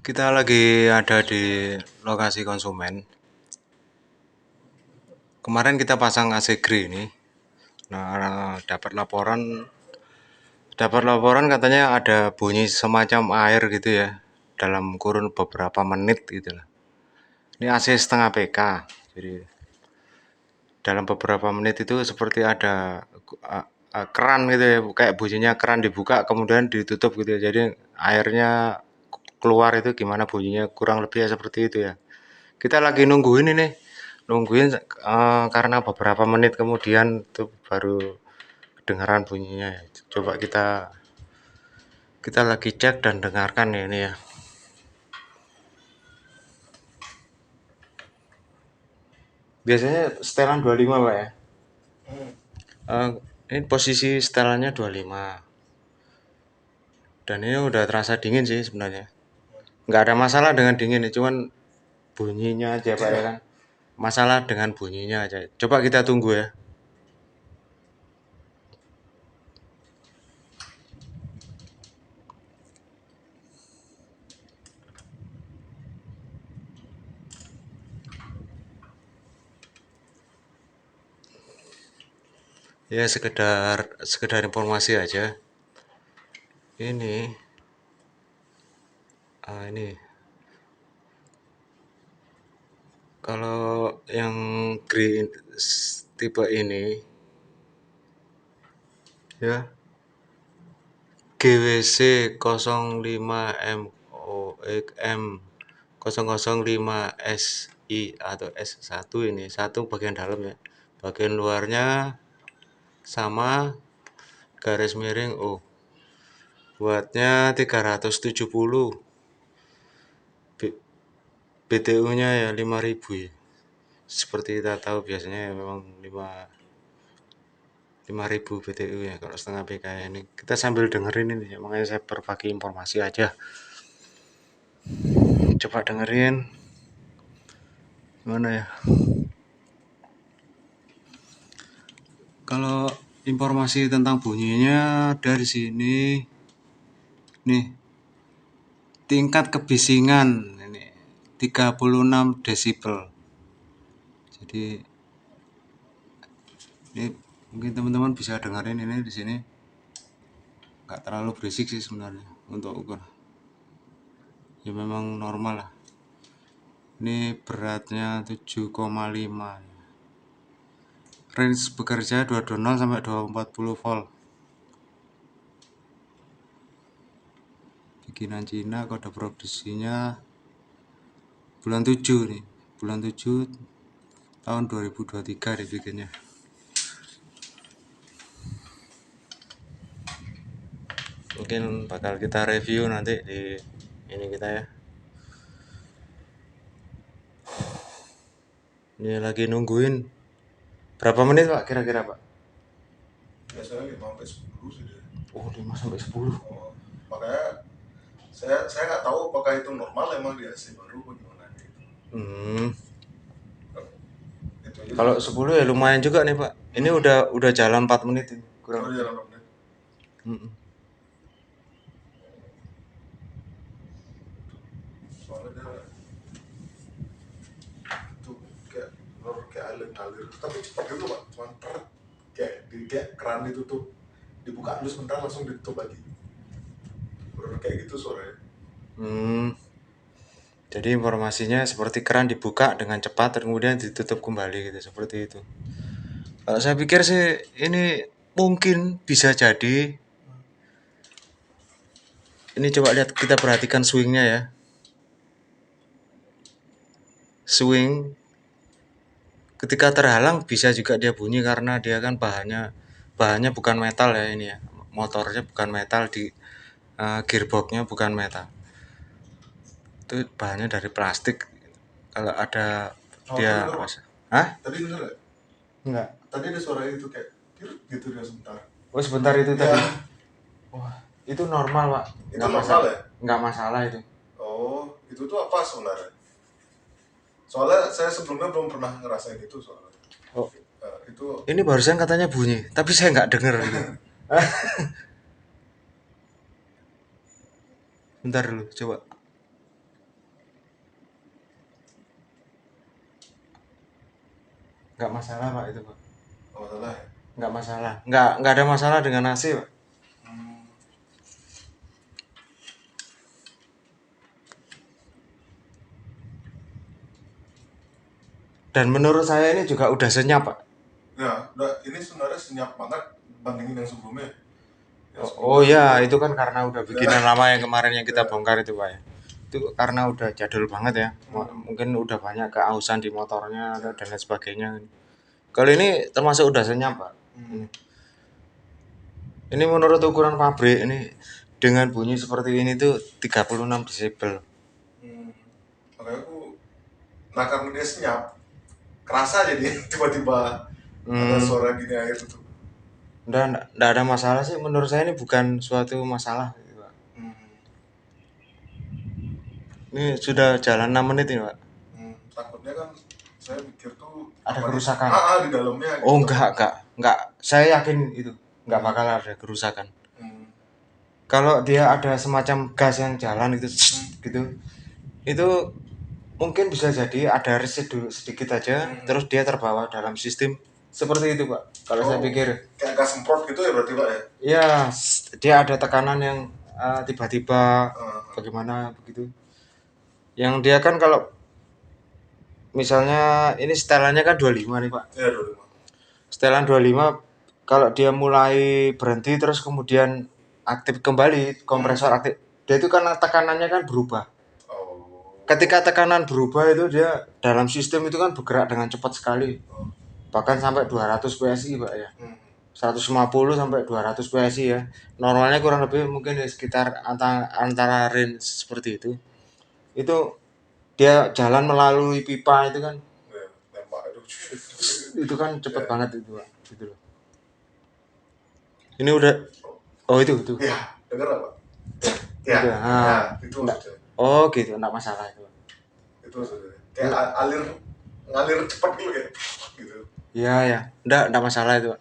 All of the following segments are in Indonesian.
Kita lagi ada di lokasi konsumen. Kemarin kita pasang AC Grey ini. Nah, dapat laporan katanya ada bunyi semacam air gitu ya. Dalam kurun beberapa menit gitu lah. Ini AC setengah PK. Jadi dalam beberapa menit itu seperti ada keran gitu ya, kayak bunyinya keran dibuka kemudian ditutup gitu ya. Jadi airnya keluar itu gimana bunyinya, kurang lebih ya seperti itu ya. Kita lagi nungguin ini, karena beberapa menit kemudian itu baru kedengaran bunyinya ya. Coba kita lagi cek dan dengarkan ya ini ya. Biasanya setelan 25 Pak ya. Ini posisi setelannya 25. Dan ini udah terasa dingin sih sebenarnya. Nggak ada masalah dengan dingin, cuman bunyinya aja Pak ya kan. Masalah dengan bunyinya aja. Coba kita tunggu ya. Ya sekedar informasi aja. Ini kalau yang green tipe ini ya, GWC 05 M 005 SI atau S1, ini satu bagian dalam ya. Bagian luarnya sama, garis miring O. Wattnya 370. BTU-nya ya 5000 ya. Seperti kita tahu biasanya ya memang 5000 BTU ya kalau setengah PK ini. Kita sambil dengerin ini ya, makanya saya berbagi informasi aja. Coba dengerin. Mana ya? Kalau informasi tentang bunyinya dari sini nih. Tingkat kebisingan ini 36 desibel. Jadi ini mungkin teman-teman bisa dengerin ini di sini. Nggak terlalu berisik sih sebenarnya untuk ukur. Ya memang normal lah. Ini beratnya 7,5. Range bekerja 220 sampai 240 volt. Bikinan Cina, kode produksinya bulan 7 nih. Bulan 7 tahun 2023 dibikinnya. Mungkin bakal kita review nanti di ini kita ya. Ini lagi nungguin. Berapa menit Pak kira-kira Pak? Biasanya 5 sampai 10 sih dia. Oh, 5 sampai 10. Makanya saya nggak tahu apakah itu normal emang di AC baru bagaimana gitu. Kalau 10 ya lumayan juga nih Pak. Ini udah jalan 4 menit ini. Kurang. Jalan 4 menit. Soalnya dia itu kayak alir tapi cepat gitu Pak, cuman kayak keran ditutup, dibuka dulu sebentar langsung ditutup lagi. Bener kayak gitu suaranya. Jadi informasinya seperti keran dibuka dengan cepat kemudian ditutup kembali gitu, seperti itu. Kalau saya pikir sih ini mungkin bisa jadi. Ini coba lihat, kita perhatikan swingnya ya. Swing ketika terhalang bisa juga dia bunyi karena dia kan bahannya bukan metal ya ini ya. Motornya bukan metal, di gearboxnya bukan metal. Itu bahannya dari plastik. Kalau ada dia Hah? Tadi bener gak? Enggak. Tadi ada suara itu kayak gitu dia sebentar. Oh sebentar itu ya. Tadi. Wah, itu normal Pak. Itu normal ya? Nggak masalah itu. Oh, itu tuh apa sebenarnya? Soalnya saya sebelumnya belum pernah ngerasain itu soalnya. Oh, itu. Ini barusan katanya bunyi, tapi saya nggak dengar. Bentar dulu, coba. Nggak masalah Pak itu Pak. Oh salah ya. Nggak masalah. Nggak ada masalah dengan AC Pak. Hmm. Dan menurut saya ini juga udah senyap Pak. Ya, ini sebenarnya senyap banget bandingin yang sebelumnya. Yang Oh sebelumnya ya, itu itu kan karena udah ya, bikinan lama yang kemarin yang kita ya. bongkar itu Pak ya. Itu karena udah jadul banget ya. Hmm, Mungkin udah banyak keausan di motornya ya. dan lain sebagainya. Kalau ini termasuk udah senyap Pak. Hmm, Ini menurut ukuran pabrik ini dengan bunyi seperti ini tuh 36 desibel. hmm. Makanya aku, nah karena dia senyap, kerasa jadi tiba-tiba ada Hmm, suara gini air itu. nggak ada masalah sih. Menurut saya ini bukan suatu masalah, gitu, Pak. Hmm, Ini sudah jalan 6 menit ini Pak. takutnya kan saya mikir tuh Ada apa nih? kerusakan. Di dalamnya Oh gitu takut. enggak. Saya yakin itu nggak Hmm, bakal ada kerusakan. hmm, Kalau dia ada semacam gas yang jalan itu, gitu, itu mungkin bisa jadi ada residu sedikit aja, hmm. terus dia terbawa dalam sistem seperti itu Pak. Kalau saya Oh, pikir, kayak gas semprot gitu ya berarti Pak ya? ya dia ada tekanan yang tiba-tiba Uh, bagaimana begitu. Yang dia kan kalau misalnya ini setelannya kan 25 nih Pak. ya 25. Setelan 25 kalau dia mulai berhenti terus kemudian aktif kembali, kompresor aktif, dia itu kan tekanannya kan berubah. Oh. Ketika tekanan berubah itu dia dalam sistem itu kan bergerak dengan cepat sekali. Oh. Bahkan sampai 200 PSI Pak ya. Hmm. 150 sampai 200 PSI ya. Normalnya kurang lebih mungkin ya sekitar antara range seperti itu. Itu dia jalan melalui pipa itu kan, Ya, tembak itu. itu kan cepet Ya. banget itu Pak. Gitu loh. Ini udah, oh itu. Ya, dengar apa? Ya, Udah. ya, Nah, itu enggak. maksudnya. Oh gitu, enggak masalah itu. Itu maksudnya. Kayak Enggak. ngalir cepat gitu kayak gitu. Iya ya. Enggak masalah itu Pak.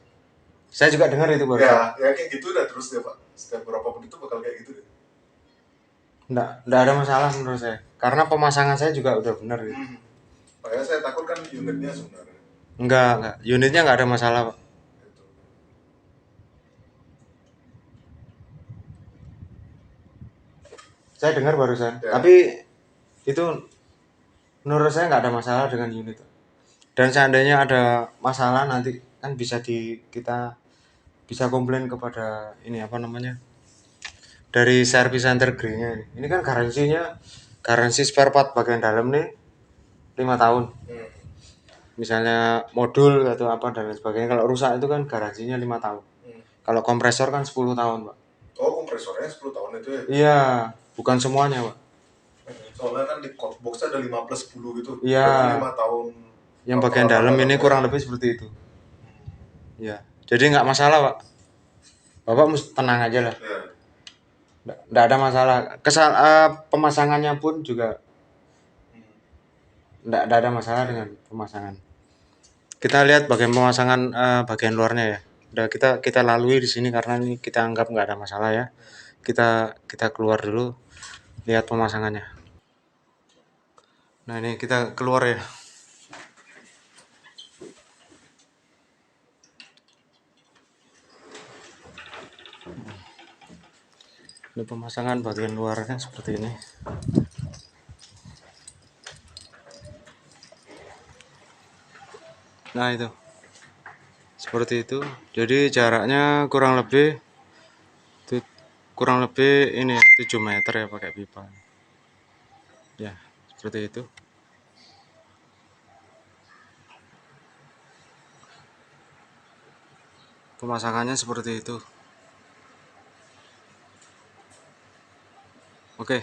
Saya juga dengar itu barusan. Ya kayak gitu udah terus ya Pak. Setiap berapa menit itu bakal kayak gitu deh. Enggak ada masalah menurut saya. Karena pemasangan saya juga udah benar gitu. Makanya saya takut kan unitnya sebenarnya. Enggak. Unitnya enggak ada masalah, Pak. Gitu. Saya dengar barusan. Ya. Tapi itu menurut saya nggak ada masalah dengan unit. Dan seandainya ada masalah nanti kan kita bisa komplain kepada ini apa namanya? Dari service center Green-nya ini. Ini kan garansi spare part bagian dalam nih 5 tahun. Misalnya modul atau apa dan lain sebagainya, kalau rusak itu kan garansinya 5 tahun. Kalau kompresor kan 10 tahun, Pak. Oh, kompresornya 10 tahun itu ya? Iya, bukan semuanya, Pak. Soalnya kan di code box ada 5+10 gitu. Iya. Berarti 5 tahun. Yang bagian dalam ini kurang lebih seperti itu. Iya. Jadi nggak masalah, Pak. Bapak mesti tenang aja lah. Ya. Nggak ada masalah. Pemasangannya pun juga nggak ada masalah dengan pemasangan. Kita lihat bagian pemasangan bagian luarnya ya. Udah kita lalui di sini karena ini kita anggap nggak ada masalah ya. Kita keluar dulu lihat pemasangannya. Nah ini kita keluar ya. Ini pemasangan bagian luarnya seperti ini. Nah itu seperti itu. Jadi jaraknya kurang lebih ini ya 7 meter ya pakai pipa. Ya seperti itu. Pemasangannya seperti itu. Oke.